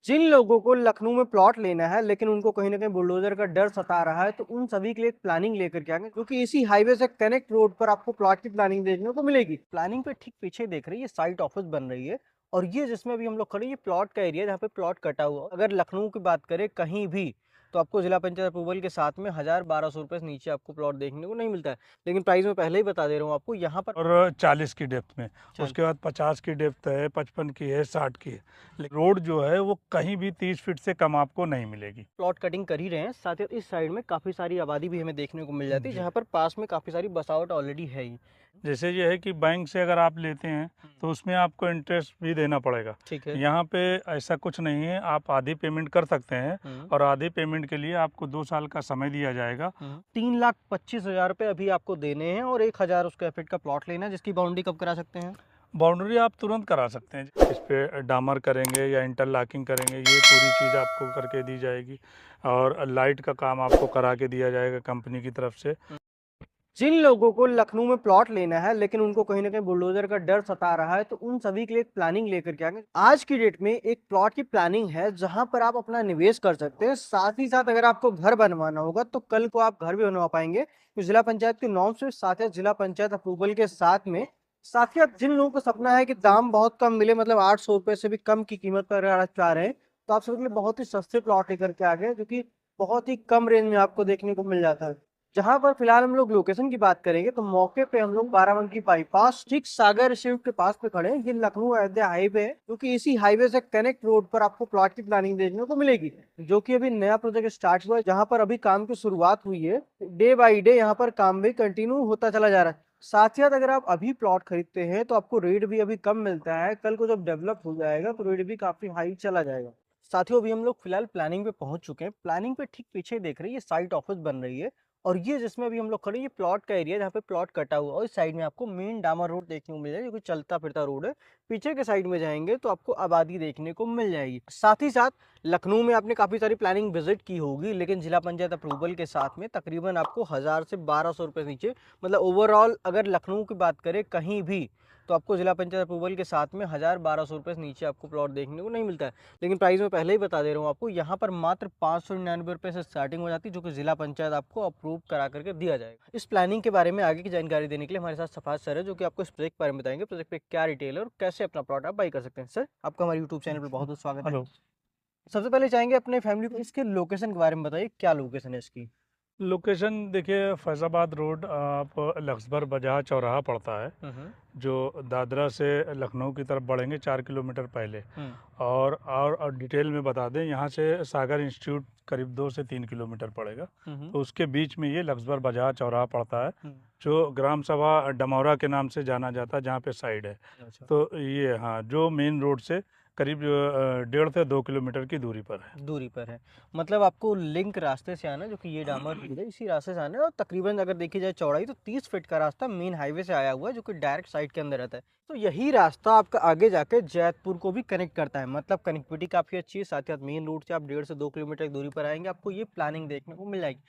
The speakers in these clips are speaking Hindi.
जिन लोगों को लखनऊ में प्लॉट लेना है लेकिन उनको कहीं न कहीं बुलडोज़र का डर सता रहा है, तो उन सभी के लिए एक प्लानिंग लेकर के आएँगे, क्योंकि इसी हाईवे से कनेक्ट रोड पर आपको प्लॉट की प्लानिंग देखने को मिलेगी। प्लानिंग पे ठीक पीछे देख रहे हैं, ये साइट ऑफिस बन रही है और ये जिसमें अभी हम लोग खड़े हैं, ये प्लॉट का एरिया है जहाँ पे प्लॉट कटा हुआ है। अगर लखनऊ की बात करें कहीं भी, तो आपको जिला पंचायत अप्रूवल के साथ में 1000-1200 रुपए से नीचे आपको प्लॉट देखने को नहीं मिलता है। लेकिन प्राइस मैं पहले ही बता दे रहा हूँ आपको, यहाँ पर और 40 की डेप्थ में, चल उसके बाद 50 की डेप्थ है, 55 की है, 60 की है। लेकिन रोड जो है वो कहीं भी 30 फीट से कम आपको नहीं मिलेगी। प्लॉट कटिंग कर ही रहे हैं, साथ ही साथ इस साइड में काफ़ी सारी आबादी भी हमें देखने को मिल जाती है, जी। जहाँ पर पास में काफ़ी सारी बसावट ऑलरेडी है ही। जैसे ये है कि बैंक से अगर आप लेते हैं हुँ, तो उसमें आपको इंटरेस्ट भी देना पड़ेगा। ठीक है। यहाँ पे ऐसा कुछ नहीं है, आप आधी पेमेंट कर सकते हैं हुँ, और आधी पेमेंट के लिए आपको 2 साल का समय दिया जाएगा। हुँ। 3,25,000 रुपए अभी आपको देने हैं और 1,000 स्क्वायर फीट का प्लॉट लेना है, जिसकी बाउंड्री कब करा सकते हैं? बाउंड्री आप तुरंत करा सकते हैं। इस पे डामर करेंगे या इंटरलॉकिंग करेंगे, ये पूरी चीज़ आपको करके दी जाएगी और लाइट का काम आपको करा के दिया जाएगा कंपनी की तरफ से। हुँ। जिन लोगों को लखनऊ में प्लॉट लेना है लेकिन उनको कहीं न कहीं बुलडोज़र का डर सता रहा है, तो उन सभी के लिए एक प्लानिंग लेकर के आएँगे। आज की डेट में एक प्लॉट की प्लानिंग है, जहाँ पर आप अपना निवेश कर सकते हैं। साथ ही साथ अगर आपको घर बनवाना होगा, तो कल को आप घर भी बनवा पाएँगे। तो जिला पंचायत के नॉर्म से साथ ही साथ जिला पंचायत अप्रूवल के साथ ही साथ जिन लोगों को सपना है कि दाम बहुत कम मिले, मतलब 800 रुपए से भी कम की कीमत पर अगर आप चाह रहे हैं, तो आप सबके लिए बहुत ही सस्ते प्लॉट लेकर के आ गए, जो कि बहुत ही कम रेंज में आपको देखने को मिल जाता है। जहाँ पर फिलहाल हम लोग लोकेशन की बात करेंगे, तो मौके पे हम लोग बाराबंकी बाईपास ठीक सागर इंस्टीट्यूट के पास पे खड़े हैं। ये लखनऊ अयोध्या हाईवे है, क्योंकि इसी हाईवे से कनेक्ट रोड पर आपको प्लॉट की प्लानिंग देखने को मिलेगी, जो कि अभी नया प्रोजेक्ट स्टार्ट हुआ है, जहाँ पर अभी काम की शुरुआत हुई है। डे बाई डे यहाँ पर काम भी कंटिन्यू होता चला जा रहा है। साथ ही साथ अगर आप अभी प्लॉट खरीदते हैं, तो आपको रेट भी अभी कम मिलता है। कल को जब डेवलप हो जाएगा, तो रेट भी काफी हाई चला जाएगा। साथियों, अभी हम लोग फिलहाल प्लानिंग पे पहुंच चुके हैं। प्लानिंग पे ठीक पीछे देख रहे हैं, ये साइट ऑफिस बन रही है और ये जिसमें अभी हम लोग खड़े हैं, ये प्लॉट का एरिया है जहाँ पे प्लॉट कटा हुआ है और इस साइड में आपको मेन डामर रोड देखने को मिल जाएगा, जो कि चलता फिरता रोड है। पीछे के साइड में जाएंगे तो आपको आबादी देखने को मिल जाएगी। साथ ही साथ लखनऊ में आपने काफी सारी प्लानिंग विजिट की होगी, लेकिन जिला पंचायत अप्रूवल के साथ में तकरीबन आपको 1000 से 1200 रुपए नीचे, मतलब ओवरऑल अगर लखनऊ की बात करें कहीं भी, तो आपको जिला पंचायत अप्रूवल के साथ में 1000-1200 रुपए से नीचे आपको प्लॉट देखने को नहीं मिलता है। लेकिन प्राइस मैं पहले ही बता दे रहा हूँ आपको, यहाँ पर मात्र 599 रुपए से स्टार्टिंग हो जाती है, जो कि जिला पंचायत आपको अप्रूव करा करके दिया जाएगा। इस प्लानिंग के बारे में आगे की जानकारी देने के लिए हमारे साथ सफाज सर है, जो कि आपको इस प्रोजेक्ट के बारे में बताएंगे, प्रोजेक्ट पे क्या डिटेल है और कैसे अपना प्लॉट आप बाई कर सकते हैं। सर, आपका हमारे यूट्यूब चैनल पर बहुत बहुत स्वागत है। हेलो। सबसे पहले चाहेंगे अपने फैमिली को इसके लोकेशन के बारे में बताइए, क्या लोकेशन है इसकी? लोकेशन देखिए, फैज़ाबाद रोड आप लक्सबर बजहा चौराहा पड़ता है, हम्म। जो दादरा से लखनऊ की तरफ बढ़ेंगे 4 किलोमीटर पहले। हम्म। और डिटेल में बता दें, यहाँ से सागर इंस्टीट्यूट करीब 2 से 3 किलोमीटर पड़ेगा। हम्म। तो उसके बीच में ये लक्सबर बजहा चौराहा पड़ता है, हम्म। जो ग्राम सभा डमौरा के नाम से जाना जाता है, जहाँ पे साइड है। अच्छा। तो ये हाँ, जो मेन रोड से करीब 1.5 से 2 किलोमीटर की दूरी पर है। दूरी पर है। मतलब आपको लिंक रास्ते से आना है, जो कि ये डामर रोड है, इसी रास्ते से आना है और तकरीबन अगर देखी जाए चौड़ाई तो 30 फीट का रास्ता मेन हाईवे से आया हुआ है, जो कि डायरेक्ट साइड के अंदर रहता है। तो यही रास्ता आपका आगे जाके जैतपुर को भी कनेक्ट करता है, मतलब कनेक्टिविटी काफ़ी अच्छी है। साथ ही साथ मेन रोड से आप 1.5 से 2 किलोमीटर की दूरी पर आएँगे, आपको ये प्लानिंग देखने को मिल जाएगी।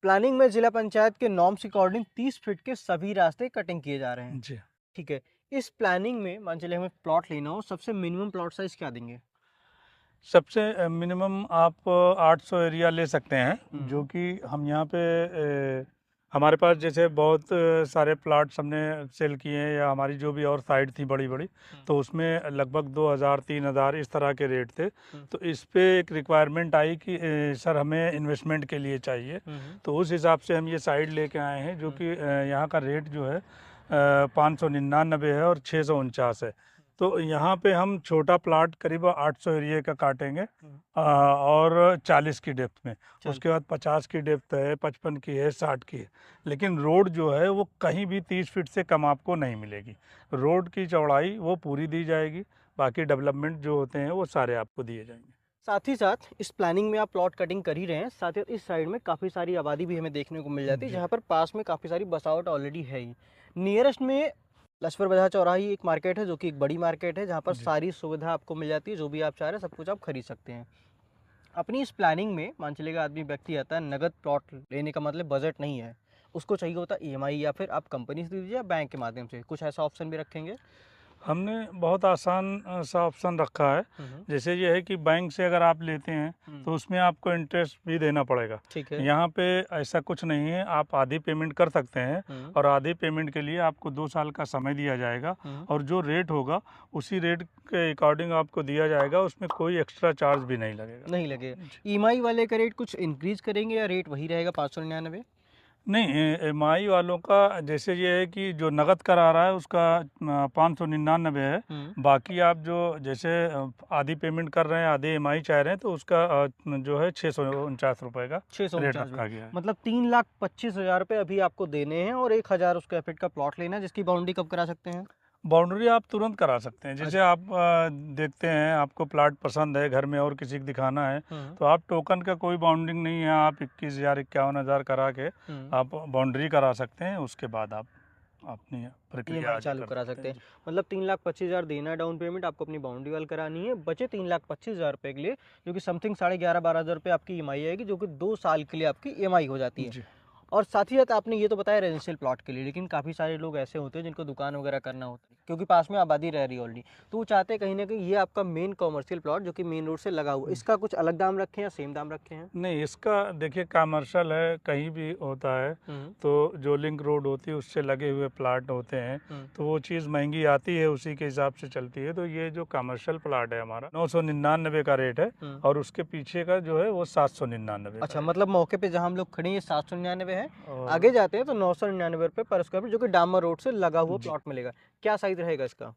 प्लानिंग में जिला पंचायत के नॉर्म्स के अकॉर्डिंग 30 फीट के सभी रास्ते कटिंग किए जा रहे हैं। जी। ठीक है। इस प्लानिंग में मान चलिए हमें प्लॉट लेना हो, सबसे मिनिमम प्लॉट साइज़ क्या देंगे? सबसे मिनिमम आप 800 एरिया ले सकते हैं, जो हुँ। कि हम यहाँ पे हमारे पास जैसे बहुत सारे प्लाट्स हमने सेल किए हैं, या हमारी जो भी और साइट थी बड़ी बड़ी, हुँ। तो उसमें लगभग 2000 3000 इस तरह के रेट थे। हुँ। तो इस पे एक रिक्वायरमेंट आई कि सर हमें इन्वेस्टमेंट के लिए चाहिए। हुँ, हुँ। तो उस हिसाब से हम ये साइट लेके आए हैं, जो हुँ। कि यहाँ का रेट जो है 599 है और 649 है। तो यहाँ पे हम छोटा प्लाट करीब 800 एरिया का काटेंगे, हुँ। और 40 की डेप्थ में। चल उसके बाद 50 की डेप्थ है, 55 की है, 60 की है। लेकिन रोड जो है वो कहीं भी 30 फीट से कम आपको नहीं मिलेगी। रोड की चौड़ाई वो पूरी दी जाएगी, बाकी डेवलपमेंट जो होते हैं वो सारे आपको दिए जाएंगे। साथ ही साथ इस प्लानिंग में आप प्लॉट कटिंग कर ही रहे हैं, साथ ही साथ इस साइड में काफ़ी सारी आबादी भी हमें देखने को मिल जाती है, जी। जहाँ पर पास में काफ़ी सारी बसावट ऑलरेडी है ही। नियरेस्ट में लक्ष्मण बाजार चौराहा ही एक मार्केट है, जो कि एक बड़ी मार्केट है, जहाँ पर जी। सारी सुविधा आपको मिल जाती है, जो भी आप चाह रहे हैं सब कुछ आप खरीद सकते हैं। अपनी इस प्लानिंग में मान चलिएगा आदमी व्यक्ति आता है, नगद प्लॉट लेने का मतलब बजट नहीं है, उसको चाहिए होता है ईएमआई, या फिर आप कंपनी से दीजिए या बैंक के माध्यम से, कुछ ऐसा ऑप्शन भी रखेंगे? हमने बहुत आसान सा ऑप्शन रखा है। जैसे ये है कि बैंक से अगर आप लेते हैं तो उसमें आपको इंटरेस्ट भी देना पड़ेगा। ठीक है। यहाँ पे ऐसा कुछ नहीं है, आप आधी पेमेंट कर सकते हैं और आधी पेमेंट के लिए आपको 2 साल का समय दिया जाएगा और जो रेट होगा उसी रेट के अकॉर्डिंग आपको दिया जाएगा, उसमें कोई एक्स्ट्रा चार्ज भी नहीं लगेगा। नहीं लगेगा। ईएमआई वाले का रेट कुछ इंक्रीज करेंगे या रेट वही रहेगा 599? नहीं, एमआई वालों का जैसे ये है कि जो नगद करा रहा है उसका 599 है। बाकी आप जो जैसे आधी पेमेंट कर रहे हैं, आधी एमआई चाह रहे हैं, तो उसका जो है 649 रुपये का रेट 649 रखा गया है। मतलब 3,25,000 रुपये अभी आपको देने हैं और 1,000 स्क्वायर फीट का प्लॉट लेना है, जिसकी बाउंड्री कब करा सकते हैं? बाउंड्री आप तुरंत करा सकते हैं। जैसे आप देखते हैं आपको प्लाट पसंद है, घर में और किसी को दिखाना है, तो आप टोकन का कोई बाउंडिंग नहीं है, आप 21,000 51,000 करा के आप बाउंड्री करा सकते हैं। उसके बाद आप अपनी प्रक्रिया ईएमआई आगे चालू कर करा सकते सकते हैं। हैं। मतलब 3,25,000 देना है डाउन पेमेंट, आपको अपनी बाउंड्री वाल करानी है, बचे 3,25,000 रुपये के लिए, जो कि समथिंग 11,500-12,000 रुपये आपकी ईएमआई आएगी, जो कि 2 साल के लिए आपकी ईएमआई हो जाती है। जी। और साथ ही साथ आपने ये तो बताया रेजिडेंशियल प्लॉट के लिए, लेकिन काफ़ी सारे लोग ऐसे होते हैं जिनको दुकान वगैरह करना होता है, क्योंकि पास में आबादी रह रही है ऑलरेडी, तो वो चाहते हैं कहीं ना कहीं ये आपका मेन कॉमर्शियल प्लॉट जो कि मेन रोड से लगा हुआ है, इसका कुछ अलग दाम रखे हैं या सेम दाम रखे हैं? नहीं, इसका देखिए कमर्शियल है, कहीं भी होता है, तो जो लिंक रोड होती है उससे लगे हुए प्लाट होते हैं, तो वो चीज़ महंगी आती है, उसी के हिसाब से चलती है। तो ये जो कमर्शियल प्लाट है हमारा 999 का रेट है और उसके पीछे का जो है वो 799। अच्छा, मतलब मौके पे जहाँ हम लोग खड़े हैं 799 है, और आगे जाते हैं तो 999 रुपये पर स्क्वायर फीट, जो कि डामर रोड से लगा हुआ जी। प्लॉट मिलेगा। क्या साइज रहेगा इसका?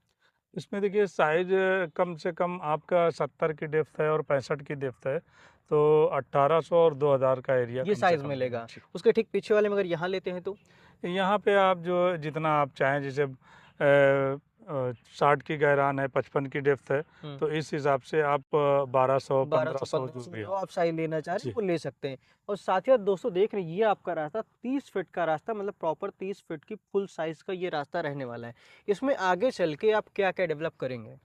इसमें देखिए साइज कम से कम आपका 70 की डेप्थ है और 65 की डेप्थ है, तो 1800 और 2000 का एरिया ये कम से साइज कम मिलेगा। जी। उसके ठीक पीछे वाले में अगर यहाँ लेते हैं तो? यहाँ पे आप जो जितना आप चाहें, जैसे 60 की गहरान है, 55 की डेप्थ है, तो इस हिसाब से आप 1200 1500 जो 1200-1500 भी जो हो। आप साइज लेना चाह रहे जी। हैं वो ले सकते हैं। और साथ ही साथ दोस्तों देख रहे हैं, ये आपका रास्ता 30 फीट का रास्ता, मतलब प्रॉपर 30 फीट की फुल साइज का ये रास्ता रहने वाला है। इसमें आगे चल के आप क्या क्या डेवलप करेंगे?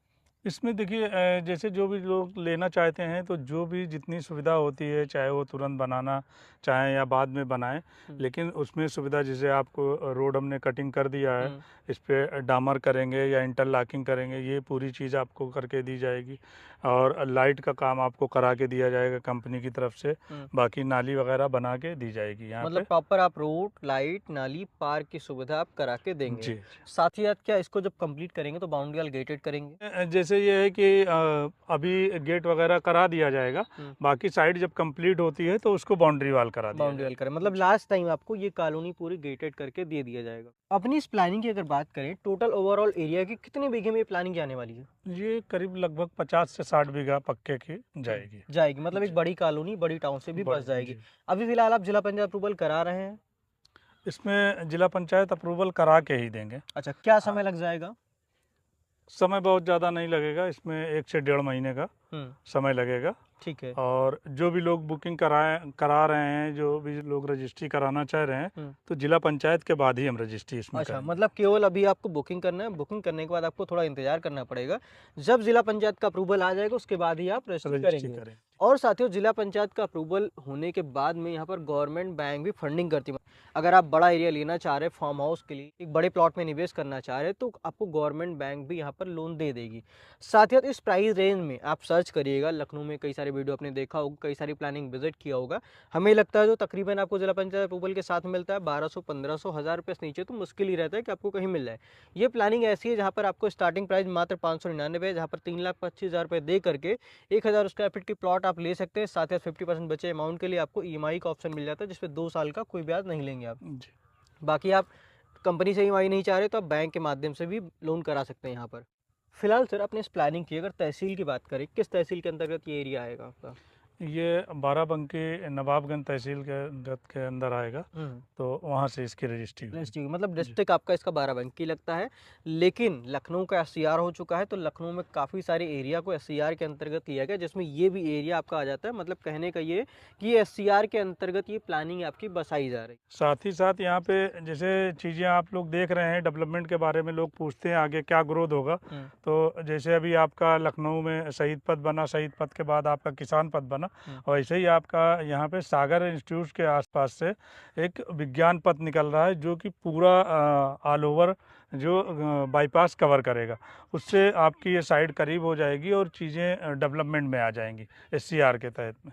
इसमें देखिए जैसे जो भी लोग लेना चाहते हैं, तो जो भी जितनी सुविधा होती है, चाहे वो तुरंत बनाना चाहें या बाद में बनाएं, लेकिन उसमें सुविधा जैसे आपको रोड हमने कटिंग कर दिया है, इस पे डामर करेंगे या इंटरलॉकिंग करेंगे, ये पूरी चीज़ आपको करके दी जाएगी। और लाइट का काम आपको करा के दिया जाएगा कंपनी की तरफ से। बाकी नाली वगैरह बना के दी जाएगी यहाँ मतलब पे। प्रॉपर आप रोड, लाइट, नाली, पार्क की सुविधा आप करा के देंगे। जी। साथ ही साथ क्या इसको जब कंप्लीट करेंगे तो बाउंड्री वाल गेटेड करेंगे? जैसे ये है कि अभी गेट वगैरह करा दिया जाएगा, बाकी साइड जब कंप्लीट होती है तो उसको बाउंड्री वाल करा दिया बाउंड्री वाल जाएगा। करें, मतलब लास्ट टाइम आपको ये कॉलोनी पूरी गेटेड करके दे दिया जाएगा। अपनी इस प्लानिंग की अगर बात करें, टोटल ओवरऑल एरिया की कितने बीघे में ये प्लानिंग आने वाली है? ये करीब लगभग 50 से 60 बीघा पक्के की जाएगी। जाएगी, मतलब एक बड़ी कॉलोनी, बड़ी टाउन से भी बस जाएगी। अभी फिलहाल आप जिला पंचायत अप्रूवल करा रहे हैं? इसमें जिला पंचायत अप्रूवल करा के ही देंगे। अच्छा, क्या समय लग जाएगा? समय बहुत ज़्यादा नहीं लगेगा, इसमें 1 से 1.5 महीने का समय लगेगा। ठीक है। और जो भी लोग बुकिंग करा रहे हैं, जो भी लोग रजिस्ट्री कराना चाह रहे हैं, तो जिला पंचायत के बाद ही हम रजिस्ट्री इसमें अच्छा, करेंगे। मतलब केवल अभी आपको बुकिंग करना है, बुकिंग करने के बाद आपको थोड़ा इंतजार करना पड़ेगा। जब जिला पंचायत का अप्रूवल आ जाएगा उसके बाद ही आप रजिस्ट्री करेंगे। और साथियों, जिला पंचायत का अप्रूवल होने के बाद में यहाँ पर गवर्नमेंट बैंक भी फंडिंग करती है। अगर आप बड़ा एरिया लेना चाह रहे हैं फार्म हाउस के लिए, एक बड़े प्लॉट में निवेश करना चाह रहे हैं, तो आपको गवर्नमेंट बैंक भी यहाँ पर लोन दे देगी। साथ ही साथ इस प्राइस रेंज में आप सर्च करिएगा, लखनऊ में कई सारे वीडियो आपने देखा होगा, कई सारी प्लानिंग विजिट किया होगा। हमें लगता है जो तकरीबन आपको जिला पंचायत अप्रूवल के साथ मिलता है 1200, 1500, 1000 रुपये से नीचे तो मुश्किल ही रहता है कि आपको कहीं मिल जाए। ये प्लानिंग ऐसी है जहाँ पर आपको स्टार्टिंग प्राइस मात्र 599 है, जहाँ पर 3,25,000 रुपये दे करके 1,000 स्क्वायर फीट की प्लॉट आप ले सकते हैं। साथ ही 50% बचे अमाउंट के लिए आपको ईएमआई का ऑप्शन मिल जाता है, जिसपे 2 साल का कोई ब्याज नहीं लेंगे आप। बाकी आप कंपनी से ईएमआई नहीं चाह रहे तो आप बैंक के माध्यम से भी लोन करा सकते हैं यहाँ पर। फिलहाल सर, अपने इस प्लानिंग की अगर तहसील की बात करें, किस तहसील के अंतर्गत ये एरिया आएगा आपका? ये बाराबंकी नवाबगंज तहसील के अंदर आएगा, तो वहाँ से इसकी रजिस्ट्री रजिस्ट्री मतलब डिस्ट्रिक्ट आपका इसका बाराबंकी लगता है, लेकिन लखनऊ का एससीआर हो चुका है, तो लखनऊ में काफ़ी सारे एरिया को एससीआर के अंतर्गत लिया गया, जिसमें ये भी एरिया आपका आ जाता है। मतलब कहने का ये कि ये एससीआर के अंतर्गत ये प्लानिंग आपकी बसाई जा रही है। साथ ही साथ यहाँ पे जैसे चीज़ें आप लोग देख रहे हैं, डेवलपमेंट के बारे में लोग पूछते हैं आगे क्या ग्रोथ होगा, तो जैसे अभी आपका लखनऊ में शहीद पथ बना, शहीद पथ के बाद आपका किसान पथ बना, वैसे ही आपका यहाँ पे सागर इंस्टीट्यूट के आसपास से एक विज्ञान पथ निकल रहा है, जो कि पूरा ऑल ओवर जो बाईपास कवर करेगा। उससे आपकी ये साइड करीब हो जाएगी और चीज़ें डेवलपमेंट में आ जाएंगी SCR के तहत में।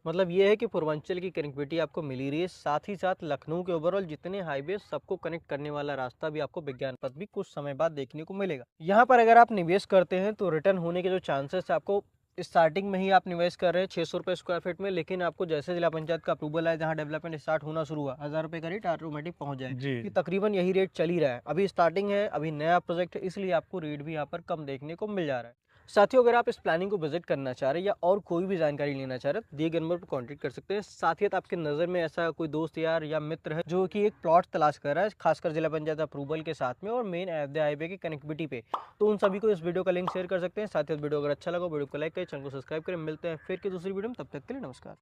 मतलब ये है कि पूर्वांचल की कनेक्टिविटी आपको मिली रही है, साथ ही साथ लखनऊ के ओवरऑल जितने हाईवे सबको कनेक्ट करने वाला रास्ता भी आपको विज्ञान पथ भी कुछ समय बाद देखने को मिलेगा। यहाँ पर अगर आप निवेश करते हैं तो रिटर्न होने के जो चांसेस है, आपको स्टार्टिंग में ही आप निवेश कर रहे हैं 600 रुपये स्क्वायर फीट में, लेकिन आपको जैसे जिला पंचायत का अप्रूवल है, जहाँ डेवलपमेंट स्टार्ट होना शुरू हुआ, 1000 रुपये का रेट ऑटोमेटिक पहुंच जाए। जी ये तकरीबन यही रेट चल ही रहा है, अभी स्टार्टिंग है, अभी नया प्रोजेक्ट है, इसलिए आपको रेट भी यहाँ पर कम देखने को मिल जा रहा है। साथियों, अगर आप इस प्लानिंग को विजिट करना चाह रहे हैं या और कोई भी जानकारी लेना चाह रहे हैं, दिए गए नंबर पर कॉन्टैक्ट कर सकते हैं। साथ ही आपके नज़र में ऐसा कोई दोस्त यार या मित्र है जो कि एक प्लॉट तलाश कर रहा है, खासकर जिला पंचायत अप्रूवल के साथ में और मेन अयोध्या हाईवे की कनेक्टिविटी पे, तो उन सभी को इस वीडियो का लिंक शेयर कर सकते हैं। साथ ही वीडियो अगर अच्छा लगा वीडियो को लाइक करें, चैनल को सब्सक्राइब करें। मिलते हैं फिर की दूसरी वीडियो में, तब तक के लिए नमस्कार।